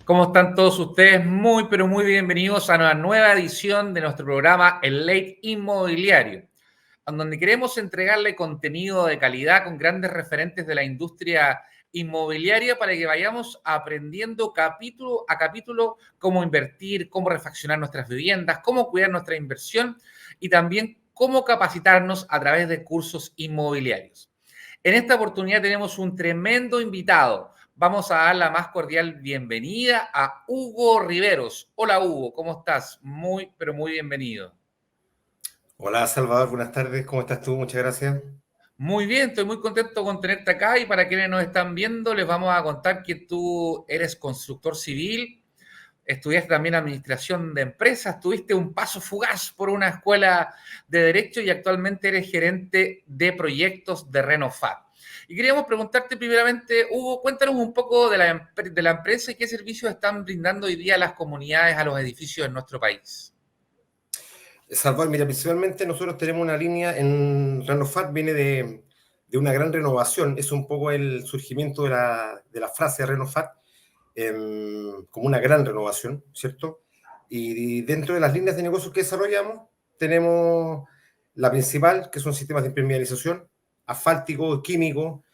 ¿Cómo están todos ustedes? Muy, pero muy bienvenidos a una nueva edición de nuestro programa El Late Inmobiliario, en donde queremos entregarle contenido de calidad con grandes referentes de la industria inmobiliaria para que vayamos aprendiendo capítulo a capítulo cómo invertir, cómo refaccionar nuestras viviendas, cómo cuidar nuestra inversión y también cómo capacitarnos a través de cursos inmobiliarios. En esta oportunidad tenemos un tremendo invitado. Vamos a dar la más cordial bienvenida a Hugo Riveros. Hola Hugo, ¿cómo estás? Muy, pero muy bienvenido. Hola Salvador, buenas tardes, ¿cómo estás tú? Muchas gracias. Muy bien, estoy muy contento con tenerte acá y para quienes nos están viendo les vamos a contar que tú eres constructor civil, estudiaste también administración de empresas, tuviste un paso fugaz por una escuela de derecho y actualmente eres gerente de proyectos de Renofat. Y queríamos preguntarte primeramente, Hugo, cuéntanos un poco de la empresa y qué servicios están brindando hoy día a las comunidades, a los edificios en nuestro país. Salvador, mira, principalmente nosotros tenemos una línea en Renofat, viene de una gran renovación, es un poco el surgimiento de la frase Renofat, como una gran renovación, ¿cierto? Y dentro de las líneas de negocios que desarrollamos, tenemos la principal, que son sistemas de impermeabilización, asfáltico, químico,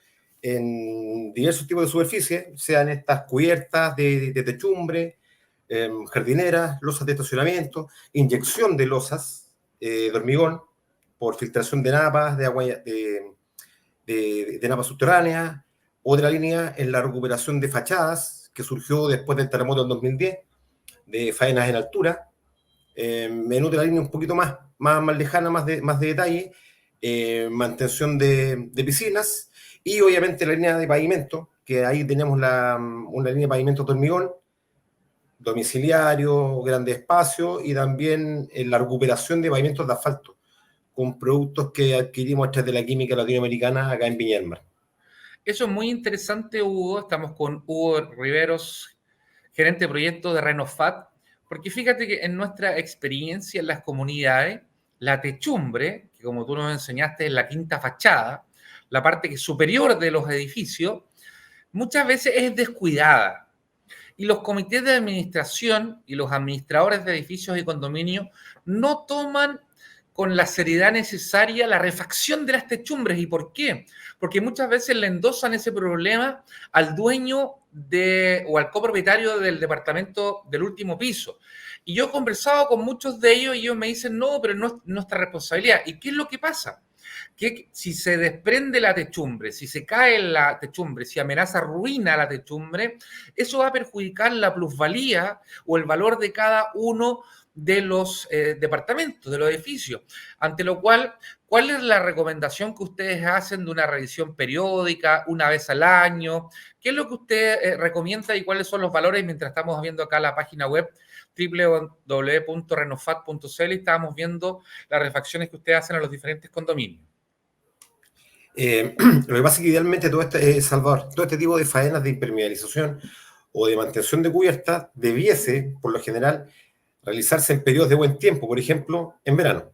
en diversos tipos de superficie, sean estas cubiertas de techumbre, jardineras, losas de estacionamiento, inyección de losas de hormigón por filtración de napas, de agua, de napas subterráneas. Otra línea es la recuperación de fachadas, que surgió después del terremoto del 2010, de faenas en altura. En otra línea un poquito más lejana, más de detalle, mantención de piscinas y obviamente la línea de pavimento, que ahí tenemos una línea de pavimento de hormigón, domiciliario, grande espacio y también la recuperación de pavimentos de asfalto con productos que adquirimos a través de la química latinoamericana acá en Viña del Mar. Eso es muy interesante, Hugo. Estamos con Hugo Riveros, gerente de proyectos de Renofat, porque fíjate que en nuestra experiencia en las comunidades, la techumbre, que como tú nos enseñaste es la quinta fachada, la parte que es superior de los edificios, muchas veces es descuidada. Y los comités de administración y los administradores de edificios y condominios no toman con la seriedad necesaria la refacción de las techumbres. ¿Y por qué? Porque muchas veces le endosan ese problema al dueño o al copropietario del departamento del último piso. Y yo he conversado con muchos de ellos y ellos me dicen, no, pero no es nuestra responsabilidad. ¿Y qué es lo que pasa? Que si se desprende la techumbre, si se cae la techumbre, si amenaza ruina la techumbre, eso va a perjudicar la plusvalía o el valor de cada uno de los departamentos, de los edificios. Ante lo cual, ¿cuál es la recomendación que ustedes hacen de una revisión periódica, una vez al año? ¿Qué es lo que usted recomienda y cuáles son los valores? Mientras estamos viendo acá la página web www.renofat.cl y estábamos viendo las refacciones que ustedes hacen a los diferentes condominios. Lo que pasa es que idealmente Salvador, todo este tipo de faenas de impermeabilización o de mantención de cubierta debiese, por lo general, realizarse en periodos de buen tiempo, por ejemplo, en verano.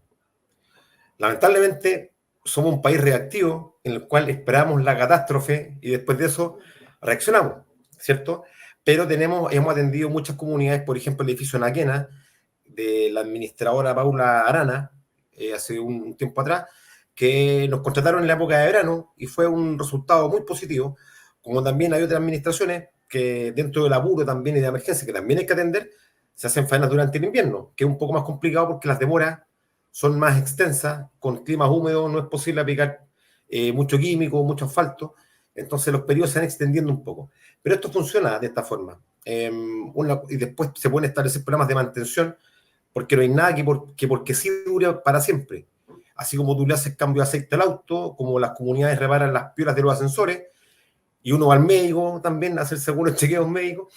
Lamentablemente, somos un país reactivo en el cual esperamos la catástrofe y después de eso reaccionamos, ¿cierto? Pero hemos atendido muchas comunidades, por ejemplo, el edificio Naquena, de la administradora Paula Arana, hace un tiempo atrás, que nos contrataron en la época de verano y fue un resultado muy positivo, como también hay otras administraciones que dentro del apuro también y de emergencia, que también hay que atender, se hacen faenas durante el invierno, que es un poco más complicado porque las demoras son más extensas, con climas húmedos no es posible aplicar mucho químico, mucho asfalto, entonces los periodos se van extendiendo un poco. Pero esto funciona de esta forma. Y después se pueden establecer programas de mantención, porque no hay nada porque sí dure para siempre. Así como tú le haces cambio de aceite al auto, como las comunidades reparan las piolas de los ascensores, y uno va al médico también a hacer seguros chequeos médicos,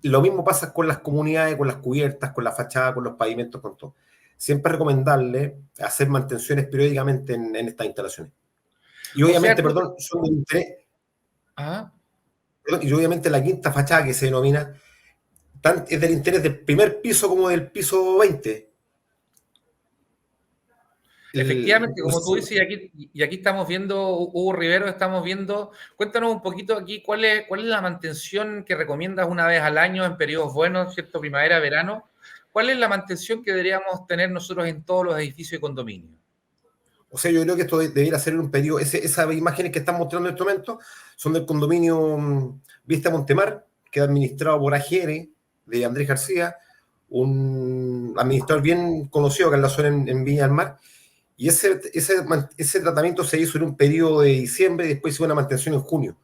lo mismo pasa con las comunidades, con las cubiertas, con la fachada, con los pavimentos, con todo. Siempre es recomendable hacer mantenciones periódicamente en estas instalaciones. Y O sea, obviamente, perdón, son del interés, ¿ah? y obviamente la quinta fachada que se denomina es del interés del primer piso como del piso 20. El, Efectivamente, no como sé tú si- dices, y aquí estamos viendo, Hugo Rivero, estamos viendo, cuéntanos un poquito aquí cuál es la mantención que recomiendas una vez al año en periodos buenos, ¿cierto? Primavera, verano. ¿Cuál es la mantención que deberíamos tener nosotros en todos los edificios de condominio? o sea, yo creo que esto debiera ser un periodo. Esas imágenes que están mostrando en este momento son del condominio Vista Montemar, que es administrado por AGR de Andrés García, un administrador bien conocido que en la zona en Viña del Mar. Y ese tratamiento se hizo en un periodo de diciembre y después hizo una mantención en junio.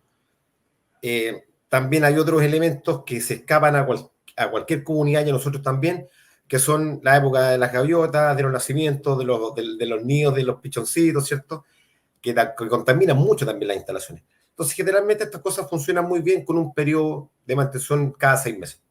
También hay otros elementos que se escapan a cualquier comunidad y a nosotros también, que son la época de las gaviotas, de los nacimientos, de los nidos, de los pichoncitos, ¿cierto? Que contaminan mucho también las instalaciones. Entonces, generalmente estas cosas funcionan muy bien con un periodo de mantención cada 6 meses.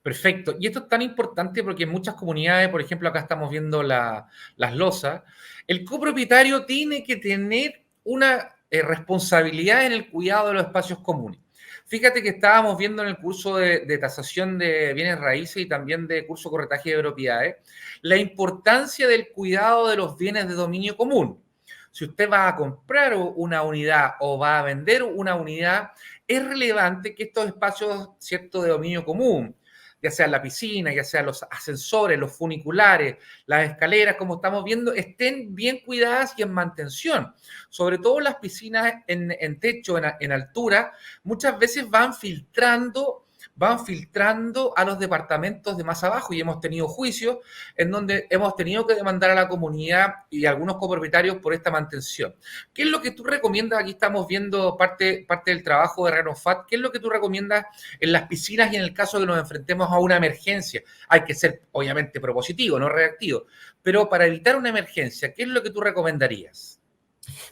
Perfecto. Y esto es tan importante porque en muchas comunidades, por ejemplo, acá estamos viendo las losas, el copropietario tiene que tener una responsabilidad en el cuidado de los espacios comunes. Fíjate que estábamos viendo en el curso de tasación de bienes raíces y también de curso de corretaje de propiedades la importancia del cuidado de los bienes de dominio común. Si usted va a comprar una unidad o va a vender una unidad, es relevante que estos espacios, cierto, de dominio común, ya sea la piscina, ya sea los ascensores, los funiculares, las escaleras, como estamos viendo, estén bien cuidadas y en mantención. Sobre todo las piscinas en techo, en altura, muchas veces van filtrando a los departamentos de más abajo y hemos tenido juicios en donde hemos tenido que demandar a la comunidad y a algunos copropietarios por esta mantención. ¿Qué es lo que tú recomiendas? Aquí estamos viendo parte del trabajo de Renofat. ¿Qué es lo que tú recomiendas en las piscinas y en el caso de que nos enfrentemos a una emergencia? Hay que ser, obviamente, propositivo, no reactivo. Pero para evitar una emergencia, ¿qué es lo que tú recomendarías?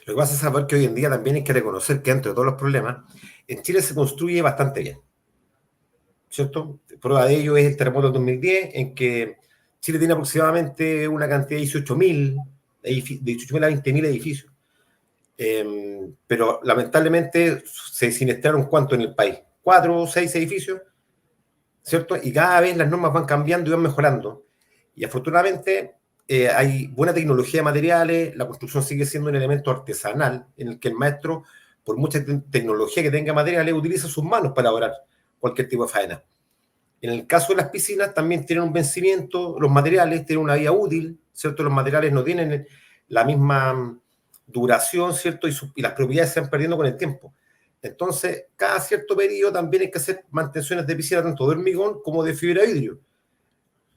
Lo que pasa es saber que hoy en día también hay que reconocer que dentro de todos los problemas, en Chile se construye bastante bien, ¿cierto? Prueba de ello es el terremoto del 2010, en que Chile tiene aproximadamente una cantidad de 18.000, de 18.000 a 20.000 edificios. Pero lamentablemente se siniestraron ¿cuánto en el país? 4 o 6 edificios, ¿cierto? Y cada vez las normas van cambiando y van mejorando. Y afortunadamente hay buena tecnología de materiales, la construcción sigue siendo un elemento artesanal en el que el maestro, por mucha tecnología que tenga materiales, utiliza sus manos para elaborar cualquier tipo de faena. En el caso de las piscinas también tienen un vencimiento, los materiales tienen una vida útil, ¿cierto? Los materiales no tienen la misma duración, ¿cierto? Y las propiedades se van perdiendo con el tiempo. Entonces, cada cierto periodo también hay que hacer mantenciones de piscina, tanto de hormigón como de fibra de vidrio.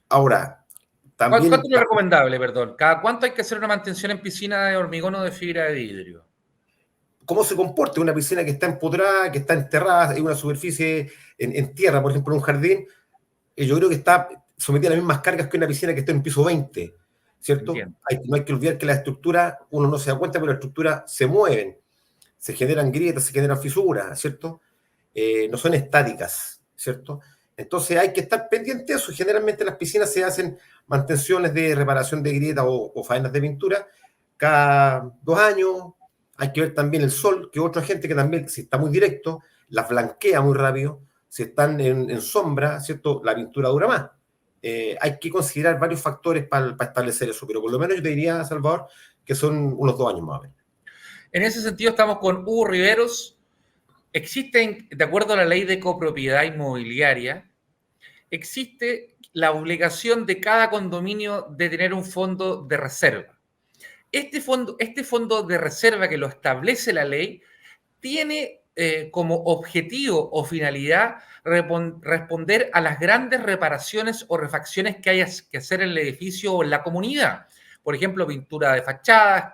Ahora, ¿Cuánto también, es lo recomendable, perdón? ¿Cada cuánto hay que hacer una mantención en piscina de hormigón o de fibra de vidrio? ¿cómo se comporta una piscina que está empotrada, que está enterrada en una superficie en tierra, por ejemplo, en un jardín? Yo creo que está sometida a las mismas cargas que una piscina que está en piso 20, ¿cierto? Entiendo. No hay que olvidar que la estructura, uno no se da cuenta, pero las estructuras se mueven, se generan grietas, se generan fisuras, ¿cierto? No son estáticas, ¿cierto? Entonces hay que estar pendiente de eso. Generalmente en las piscinas se hacen mantenciones de reparación de grietas o faenas de pintura cada 2 años. Hay que ver también el sol, que otra gente que también, si está muy directo, las blanquea muy rápido. Si están en sombra, ¿cierto? La pintura dura más. Hay que considerar varios factores para establecer eso, pero por lo menos yo te diría, Salvador, que son unos 2 años más o menos. En ese sentido, estamos con Hugo Riveros. Existen, de acuerdo a la ley de copropiedad inmobiliaria, existe la obligación de cada condominio de tener un fondo de reserva. Este fondo de reserva que lo establece la ley tiene como objetivo o finalidad responder a las grandes reparaciones o refacciones que haya que hacer en el edificio o en la comunidad. Por ejemplo, pintura de fachadas,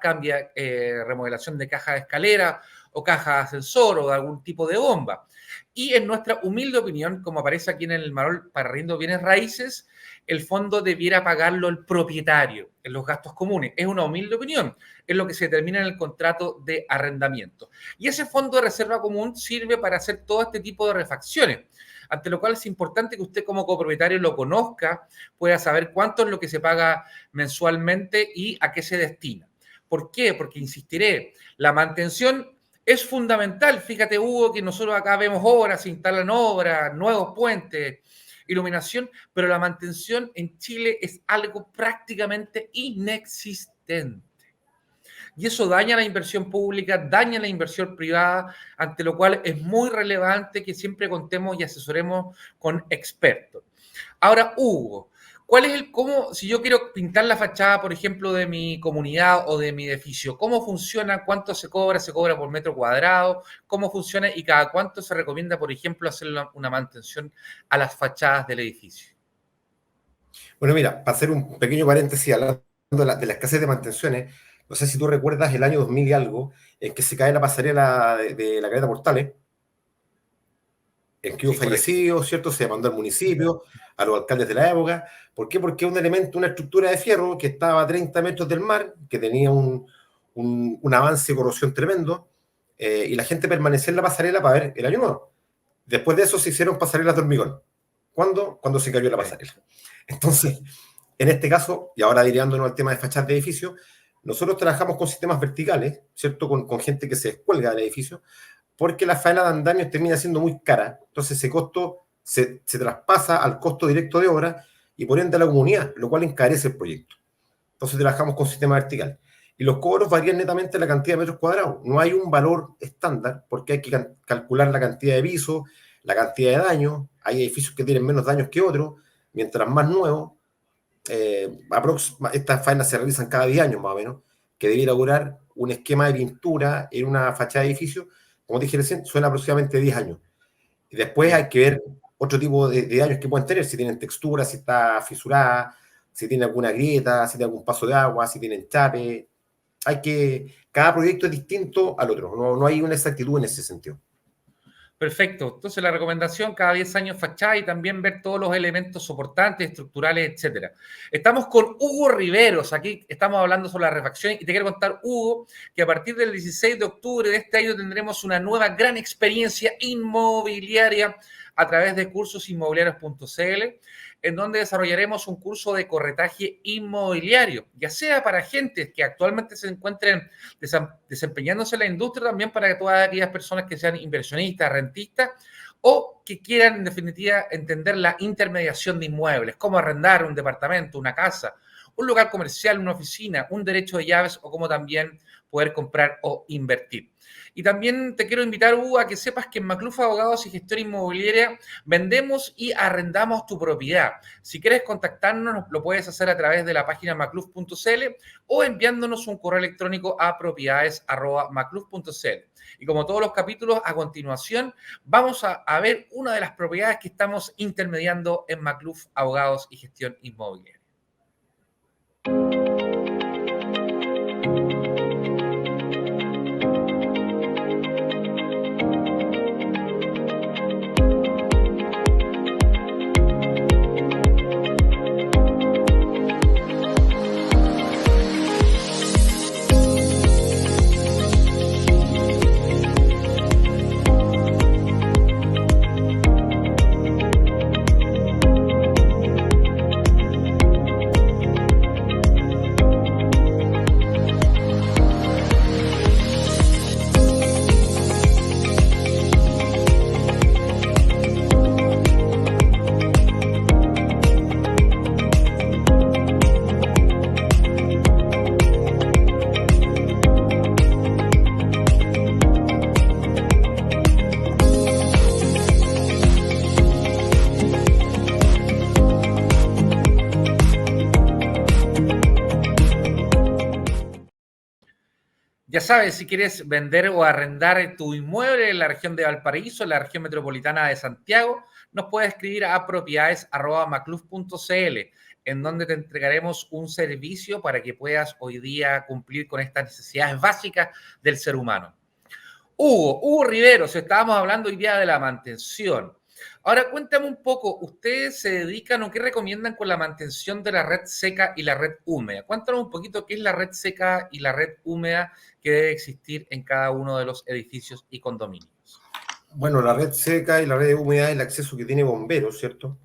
remodelación de caja de escalera o caja de ascensor o de algún tipo de bomba. Y en nuestra humilde opinión, como aparece aquí en el manual para arriendo bienes raíces, el fondo debiera pagarlo el propietario en los gastos comunes. Es una humilde opinión, es lo que se determina en el contrato de arrendamiento. Y ese fondo de reserva común sirve para hacer todo este tipo de refacciones, ante lo cual es importante que usted como copropietario lo conozca, pueda saber cuánto es lo que se paga mensualmente y a qué se destina. ¿Por qué? Porque, insistiré, la mantención es fundamental. Fíjate, Hugo, que nosotros acá vemos obras, se instalan obras, nuevos puentes, iluminación, pero la mantención en Chile es algo prácticamente inexistente. Y eso daña la inversión pública, daña la inversión privada, ante lo cual es muy relevante que siempre contemos y asesoremos con expertos. Ahora, Hugo, ¿cuál es cómo, si yo quiero pintar la fachada, por ejemplo, de mi comunidad o de mi edificio, cómo funciona, cuánto se cobra por metro cuadrado, cómo funciona y cada cuánto se recomienda, por ejemplo, hacer una mantención a las fachadas del edificio? Bueno, mira, para hacer un pequeño paréntesis, hablando de la escasez de mantenciones, no sé si tú recuerdas el año 2000 y algo, en que se cae la pasarela de la Caleta Portales, en que hubo Sí, correcto. fallecidos, ¿cierto? Se demandó al municipio, a los alcaldes de la época. ¿Por qué? Porque un elemento, una estructura de fierro que estaba a 30 metros del mar, que tenía un avance de corrosión tremendo, y la gente permanecía en la pasarela para ver el año nuevo. Después de eso se hicieron pasarelas de hormigón. ¿Cuándo? Cuando se cayó la Sí. pasarela. Entonces, en este caso, y ahora derivándonos al tema de fachadas de edificios, nosotros trabajamos con sistemas verticales, ¿cierto? Con gente que se descuelga del edificio, porque la faena de andamios termina siendo muy cara. Entonces ese costo se traspasa al costo directo de obra y por ende a la comunidad, lo cual encarece el proyecto. Entonces trabajamos con sistema vertical. Y los cobros varían netamente la cantidad de metros cuadrados. No hay un valor estándar porque hay que calcular la cantidad de pisos, la cantidad de daños. Hay edificios que tienen menos daños que otros, mientras más nuevos. Estas faenas se realizan cada 10 años más o menos, que debiera durar un esquema de pintura en una fachada de edificio, como dije recién, suena aproximadamente 10 años. Y después Ya. hay que ver otro tipo de daños que pueden tener, si tienen textura, si está fisurada, si tiene alguna grieta, si tiene algún paso de agua, si tienen chape. Cada proyecto es distinto al otro, no hay una exactitud en ese sentido. Perfecto. Entonces, la recomendación, cada 10 años fachada y también ver todos los elementos soportantes, estructurales, etcétera. Estamos con Hugo Riveros. Aquí estamos hablando sobre la refacción y te quiero contar, Hugo, que a partir del 16 de octubre de este año tendremos una nueva gran experiencia inmobiliaria a través de cursosinmobiliarios.cl, en donde desarrollaremos un curso de corretaje inmobiliario, ya sea para gente que actualmente se encuentren desempeñándose en la industria, también para todas aquellas personas que sean inversionistas, rentistas, o que quieran, en definitiva, entender la intermediación de inmuebles, cómo arrendar un departamento, una casa, un local comercial, una oficina, un derecho de llaves o cómo también poder comprar o invertir. Y también te quiero invitar, Hugo, a que sepas que en Macluf Abogados y Gestión Inmobiliaria vendemos y arrendamos tu propiedad. Si quieres contactarnos, lo puedes hacer a través de la página macluf.cl o enviándonos un correo electrónico a propiedades@macluf.cl. Y como todos los capítulos, a continuación vamos a ver una de las propiedades que estamos intermediando en Macluf Abogados y Gestión Inmobiliaria. Ya sabes, si quieres vender o arrendar tu inmueble en la región de Valparaíso, en la región metropolitana de Santiago, nos puedes escribir a propiedades@macluf.cl, en donde te entregaremos un servicio para que puedas hoy día cumplir con estas necesidades básicas del ser humano. Hugo Riveros, estábamos hablando hoy día de la mantención. Ahora cuéntame un poco, ¿ustedes se dedican o qué recomiendan con la mantención de la red seca y la red húmeda? Cuéntanos un poquito qué es la red seca y la red húmeda que debe existir en cada uno de los edificios y condominios. Bueno, la red seca y la red húmeda es el acceso que tiene bomberos, ¿cierto?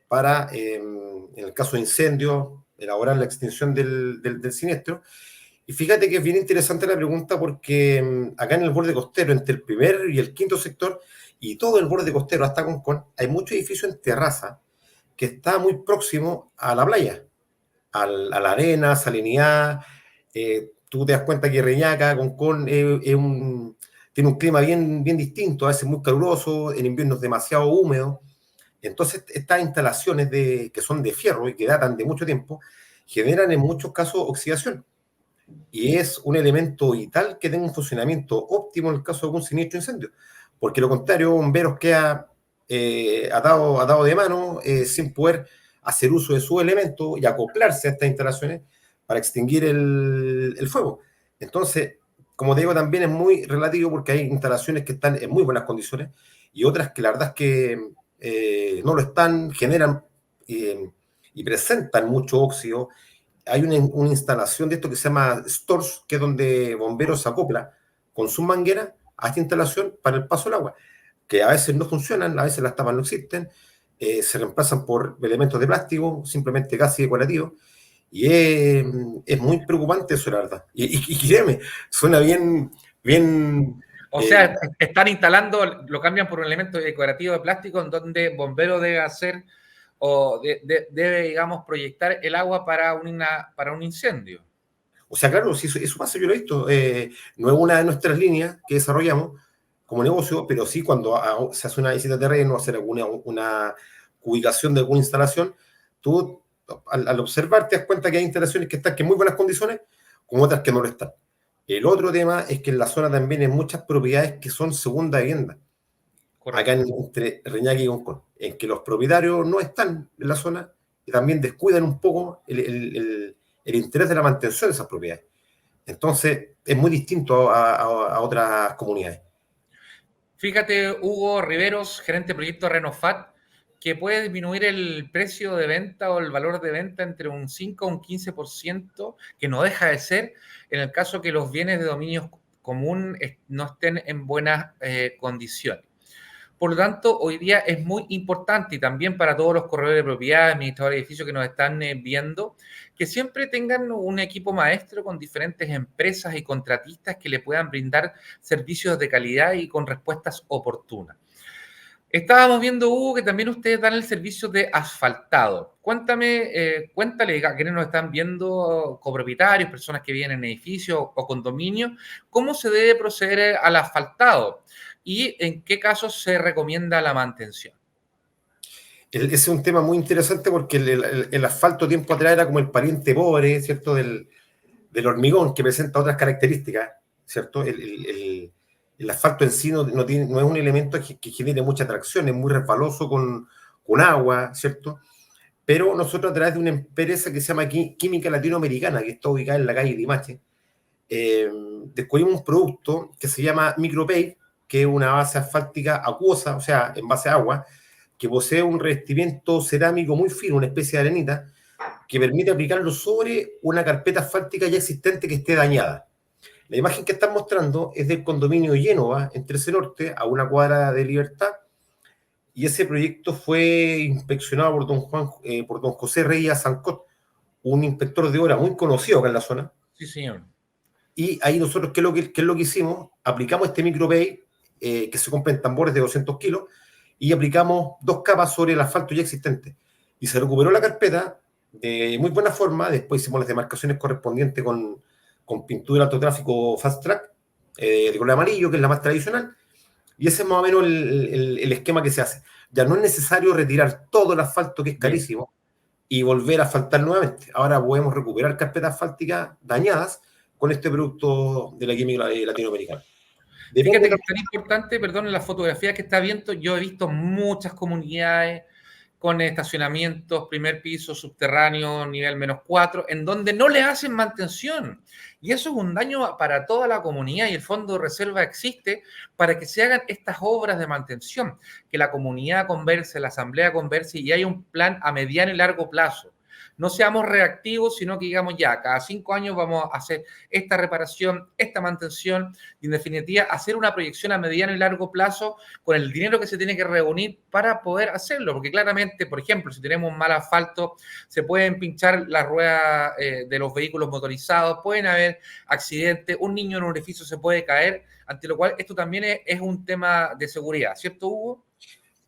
Para, en el caso de incendio, elaborar la extinción del siniestro. Y fíjate que es bien interesante la pregunta porque acá en el borde costero, entre el primer y el quinto sector, y todo el borde costero hasta Concón, hay muchos edificios en terraza que está muy próximo a la playa, a la arena, salinidad. Tú te das cuenta que Reñaca, Concón, tiene un clima bien distinto, a veces muy caluroso, en invierno es demasiado húmedo. Entonces, estas instalaciones que son de fierro y que datan de mucho tiempo, generan en muchos casos oxidación. Y es un elemento vital que tenga un funcionamiento óptimo en el caso de algún siniestro incendio. Porque lo contrario, bomberos queda atado de mano, sin poder hacer uso de su elemento y acoplarse a estas instalaciones para extinguir el fuego. Entonces, como te digo, también es muy relativo porque hay instalaciones que están en muy buenas condiciones y otras que la verdad es que no lo están, generan y presentan mucho óxido. Hay una instalación de esto que se llama stores, que es donde bomberos se acopla con su manguera a esta instalación para el paso del agua, que a veces no funcionan, a veces las tapas no existen, se reemplazan por elementos de plástico, simplemente casi decorativos, y es muy preocupante eso, la verdad. Y créeme, suena bien. O eh, sea, están instalando, lo cambian por un elemento decorativo de plástico en donde bombero debe hacer o debe, digamos, proyectar el agua para un incendio. o sea, claro, si eso pasa, yo lo he visto. No es una de nuestras líneas que desarrollamos como negocio, pero sí cuando se hace una visita de terreno, hacer una ubicación de alguna instalación, tú al observar te das cuenta que hay instalaciones que están en muy buenas condiciones, como otras que no lo están. El otro tema es que en la zona también hay muchas propiedades que son segunda vivienda, acá Correcto. entre Reñaca y Concón, en que los propietarios no están en la zona y también descuidan un poco el interés de la mantención de esas propiedades. Entonces, es muy distinto a otras comunidades. Fíjate, Hugo Riveros, gerente de proyecto Renofat, que puede disminuir el precio de venta o el valor de venta entre un 5 o un 15%, que no deja de ser en el caso que los bienes de dominio común no estén en buenas condiciones. Por lo tanto, hoy día es muy importante y también para todos los corredores de propiedad, administradores de edificios que nos están viendo, que siempre tengan un equipo maestro con diferentes empresas y contratistas que le puedan brindar servicios de calidad y con respuestas oportunas. Estábamos viendo, Hugo, que también ustedes dan el servicio de asfaltado. Cuéntale a quienes nos están viendo, copropietarios, personas que viven en edificios o condominios, cómo se debe proceder al asfaltado y en qué casos se recomienda la mantención. Ese es un tema muy interesante porque el asfalto tiempo atrás era como el pariente pobre, ¿cierto? Del hormigón, que presenta otras características, ¿cierto? El asfalto en sí no es un elemento que genere mucha atracción, es muy resbaloso con agua, ¿cierto? Pero nosotros a través de una empresa que se llama Química Latinoamericana, que está ubicada en la calle Limache, descubrimos un producto que se llama MicroPave, que es una base asfáltica acuosa, o sea, en base a agua, que posee un revestimiento cerámico muy fino, una especie de arenita, que permite aplicarlo sobre una carpeta asfáltica ya existente que esté dañada. La imagen que están mostrando es del condominio Génova, en Trece Norte, a una cuadra de Libertad, y ese proyecto fue inspeccionado por don José Reyes Sancot, un inspector de obra muy conocido acá en la zona. Sí, señor. Y ahí nosotros, ¿qué es lo que hicimos? Aplicamos este micropay, que se compra en tambores de 200 kilos, y aplicamos 2 capas sobre el asfalto ya existente. Y se recuperó la carpeta de muy buena forma. Después hicimos las demarcaciones correspondientes con pintura de alto tráfico Fast Track, de color amarillo, que es la más tradicional. Y ese es más o menos el esquema que se hace. Ya no es necesario retirar todo el asfalto, que es Bien. carísimo, y volver a asfaltar nuevamente. Ahora podemos recuperar carpetas asfálticas dañadas con este producto de la química latinoamericana. Depende Fíjate que de es tan importante, perdón, en la fotografía que está viendo, yo he visto muchas comunidades con estacionamientos, primer piso, subterráneo, nivel -4, en donde no le hacen mantención. Y eso es un daño para toda la comunidad y el Fondo de Reserva existe para que se hagan estas obras de mantención, que la comunidad converse, la asamblea converse y hay un plan a mediano y largo plazo. no seamos reactivos, sino que digamos ya, cada 5 años vamos a hacer esta reparación, esta mantención y en definitiva hacer una proyección a mediano y largo plazo con el dinero que se tiene que reunir para poder hacerlo, porque claramente, por ejemplo, si tenemos un mal asfalto, se pueden pinchar las ruedas de los vehículos motorizados, pueden haber accidentes, un niño en un edificio se puede caer, ante lo cual esto también es un tema de seguridad, ¿cierto, Hugo?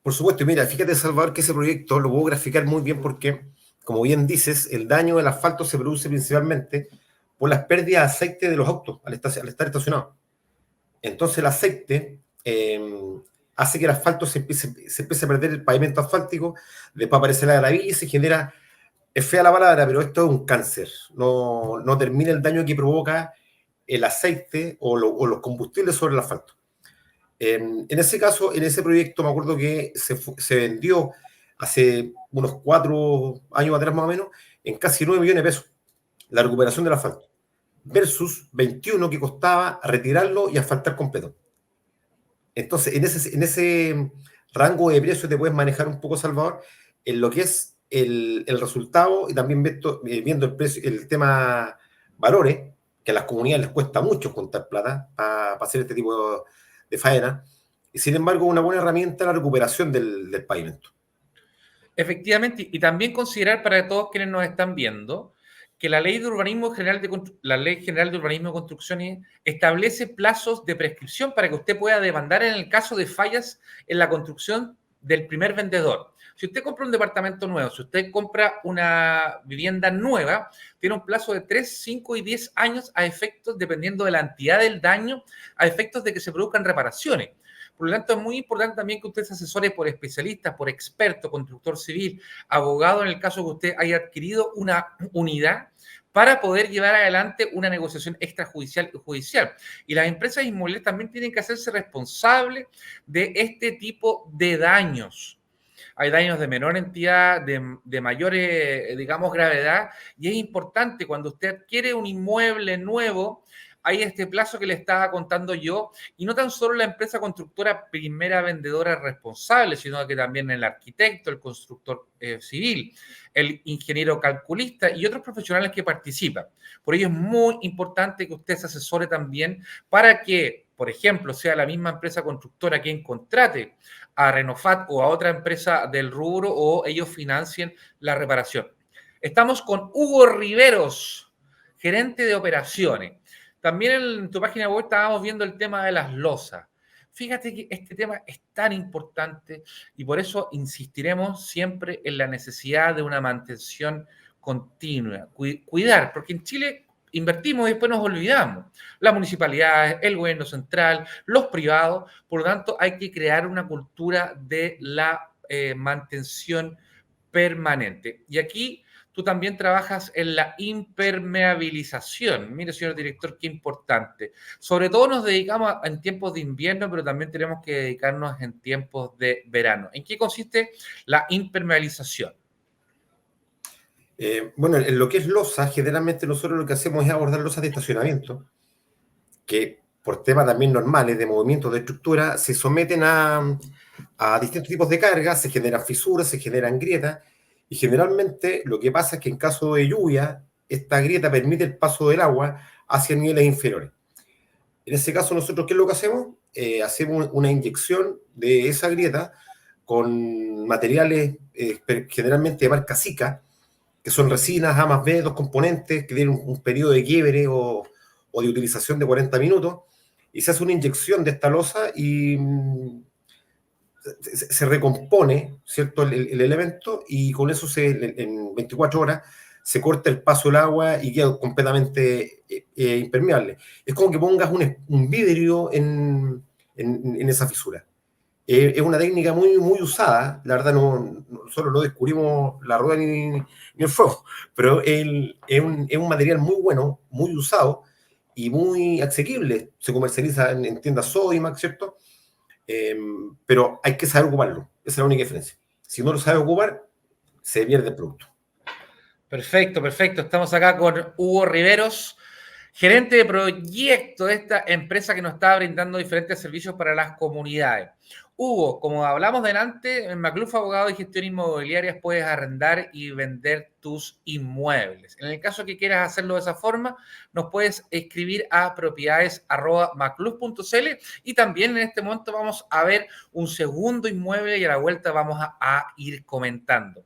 Por supuesto, y mira, fíjate, Salvador, que ese proyecto lo puedo graficar muy bien porque, como bien dices, el daño del asfalto se produce principalmente por las pérdidas de aceite de los autos al estar estacionados. Entonces el aceite hace que el asfalto se empiece a perder el pavimento asfáltico, después aparece la gravilla y se genera, es fea la palabra, pero esto es un cáncer. No termina el daño que provoca el aceite o los combustibles sobre el asfalto. En ese caso, en ese proyecto, me acuerdo que se vendió hace unos 4 años atrás más o menos, en casi 9 millones de pesos, la recuperación del asfalto, versus 21 que costaba retirarlo y asfaltar completo. Entonces, en ese rango de precio te puedes manejar un poco, Salvador, en lo que es el resultado y también viendo el precio, el tema valores, que a las comunidades les cuesta mucho juntar plata para hacer este tipo de faena, y sin embargo una buena herramienta la recuperación del pavimento. Efectivamente, y también considerar para todos quienes nos están viendo que la Ley de Urbanismo General la Ley General de Urbanismo y Construcciones establece plazos de prescripción para que usted pueda demandar en el caso de fallas en la construcción del primer vendedor. Si usted compra un departamento nuevo, si usted compra una vivienda nueva, tiene un plazo de 3, 5 y 10 años a efectos, dependiendo de la entidad del daño, a efectos de que se produzcan reparaciones. Por lo tanto, es muy importante también que usted se asesore por especialistas, por experto, constructor civil, abogado en el caso que usted haya adquirido una unidad para poder llevar adelante una negociación extrajudicial y judicial. Y las empresas inmobiliarias también tienen que hacerse responsables de este tipo de daños. Hay daños de menor entidad, de mayor, digamos, gravedad, y es importante cuando usted adquiere un inmueble nuevo, hay este plazo que le estaba contando yo, y no tan solo la empresa constructora primera vendedora responsable, sino que también el arquitecto, el constructor civil, el ingeniero calculista y otros profesionales que participan. Por ello es muy importante que usted se asesore también para que, por ejemplo, sea la misma empresa constructora quien contrate a Renofat o a otra empresa del rubro o ellos financien la reparación. Estamos con Hugo Riveros, gerente de operaciones. También en tu página web estábamos viendo el tema de las losas. Fíjate que este tema es tan importante y por eso insistiremos siempre en la necesidad de una mantención continua. Cuidar, porque en Chile invertimos y después nos olvidamos. Las municipalidades, el gobierno central, los privados. Por lo tanto, hay que crear una cultura de la mantención permanente. Y aquí tú también trabajas en la impermeabilización. Mire, señor director, qué importante. Sobre todo nos dedicamos en tiempos de invierno, pero también tenemos que dedicarnos en tiempos de verano. ¿En qué consiste la impermeabilización? Bueno, en lo que es losa, generalmente nosotros lo que hacemos es abordar losas de estacionamiento, que por temas también normales de movimiento de estructura, se someten a distintos tipos de cargas, se generan fisuras, se generan grietas, y generalmente lo que pasa es que en caso de lluvia, esta grieta permite el paso del agua hacia niveles inferiores. En ese caso, nosotros, ¿qué es lo que hacemos? Hacemos una inyección de esa grieta con materiales generalmente de marca Sika, que son resinas A más B, dos componentes, que tienen un periodo de quiebre o de utilización de 40 minutos, y se hace una inyección de esta losa y se recompone, ¿cierto? El elemento, y con eso en 24 horas se corta el paso del agua y queda completamente impermeable. Es como que pongas un vidrio en esa fisura. Es una técnica muy, muy usada, la verdad nosotros no descubrimos la rueda ni el fuego, pero es un material muy bueno, muy usado y muy asequible. Se comercializa en tiendas Sodimac, ¿cierto? Pero hay que saber ocuparlo, esa es la única diferencia. Si no lo sabe ocupar, se pierde el producto. Perfecto, perfecto. Estamos acá con Hugo Riveros, gerente de proyecto de esta empresa que nos está brindando diferentes servicios para las comunidades. Hugo, como hablamos delante, en Macluf Abogado y Gestión Inmobiliaria puedes arrendar y vender tus inmuebles. En el caso que quieras hacerlo de esa forma, nos puedes escribir a propiedades@macluf.cl y también en este momento vamos a ver un segundo inmueble y a la vuelta vamos a ir comentando.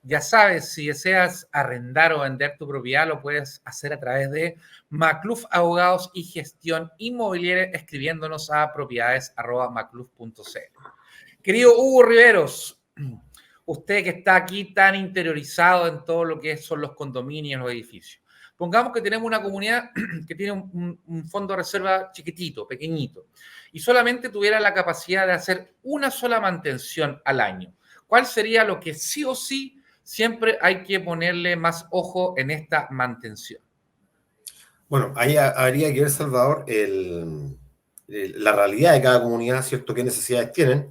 Ya sabes, si deseas arrendar o vender tu propiedad, lo puedes hacer a través de Macluf Abogados y Gestión Inmobiliaria, escribiéndonos a propiedades@macluf.cl. Querido Hugo Riveros, usted que está aquí tan interiorizado en todo lo que son los condominios, los edificios. Pongamos que tenemos una comunidad que tiene un fondo de reserva chiquitito, pequeñito, y solamente tuviera la capacidad de hacer una sola mantención al año. ¿Cuál sería lo que sí o sí siempre hay que ponerle más ojo en esta mantención? Bueno, ahí habría que ver, Salvador, la realidad de cada comunidad, ¿cierto? ¿Qué necesidades tienen?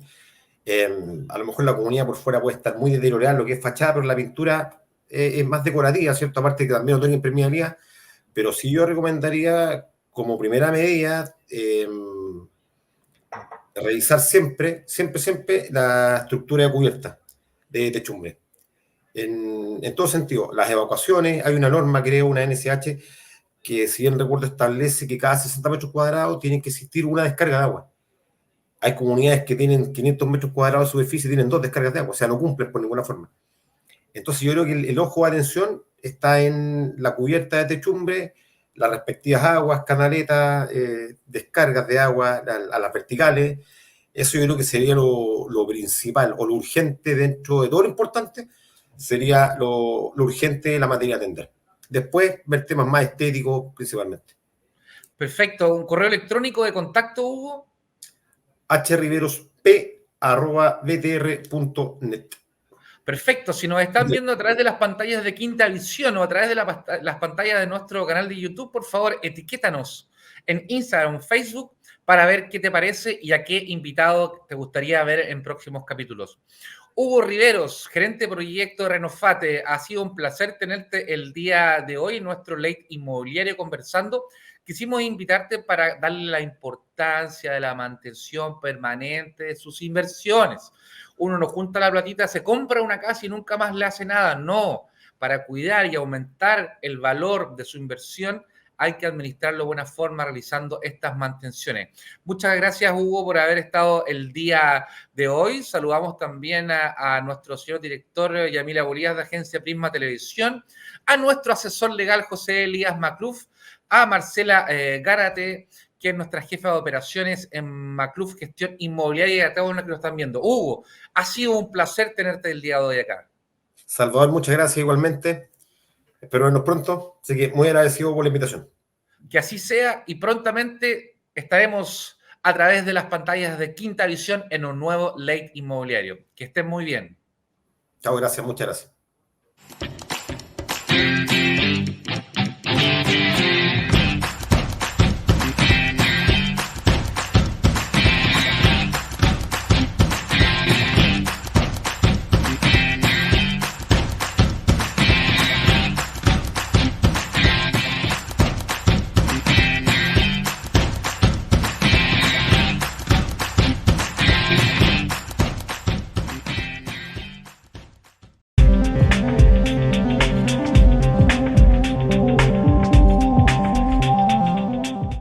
A lo mejor la comunidad por fuera puede estar muy deteriorada, lo que es fachada, pero la pintura es más decorativa, ¿cierto? Aparte que también no tiene impermeabilidad, pero sí yo recomendaría como primera medida revisar siempre la estructura de cubierta de techumbre. En todo sentido, las evacuaciones, hay una norma, creo, una NSH, que si bien recuerdo establece que cada 60 metros cuadrados tiene que existir una descarga de agua. Hay comunidades que tienen 500 metros cuadrados de superficie y tienen 2 descargas de agua, o sea, no cumplen por ninguna forma. Entonces yo creo que el ojo de atención está en la cubierta de techumbre, las respectivas aguas, canaletas, descargas de agua a las verticales. Eso yo creo que sería lo principal o lo urgente dentro de todo lo importante, sería lo urgente la materia a atender. Después ver temas más estéticos principalmente. Perfecto. ¿Un correo electrónico de contacto, Hugo? hriverosp@btr.net. Perfecto. Si nos están viendo a través de las pantallas de Quinta Visión o a través de las pantallas de nuestro canal de YouTube, por favor, etiquétanos en Instagram, Facebook, para ver qué te parece y a qué invitado te gustaría ver en próximos capítulos. Hugo Riveros, gerente de proyecto de Renofate, ha sido un placer tenerte el día de hoy en nuestro Late Inmobiliario conversando. Quisimos invitarte para darle la importancia de la mantención permanente de sus inversiones. Uno no junta la platita, se compra una casa y nunca más le hace nada. No, para cuidar y aumentar el valor de su inversión hay que administrarlo de buena forma realizando estas mantenciones. Muchas gracias, Hugo, por haber estado el día de hoy. Saludamos también a nuestro señor director Yamila Bolívar de Agencia Prisma Televisión, a nuestro asesor legal José Elías Macluf, a Marcela Gárate, que es nuestra jefa de operaciones en Macluf Gestión Inmobiliaria, y a todos los que lo están viendo. Hugo, ha sido un placer tenerte el día de hoy acá. Salvador, muchas gracias igualmente. Espero vernos pronto, así que muy agradecido por la invitación. Que así sea y prontamente estaremos a través de las pantallas de Quinta Visión en un nuevo Late Inmobiliario. Que estén muy bien. Chao, gracias, muchas gracias.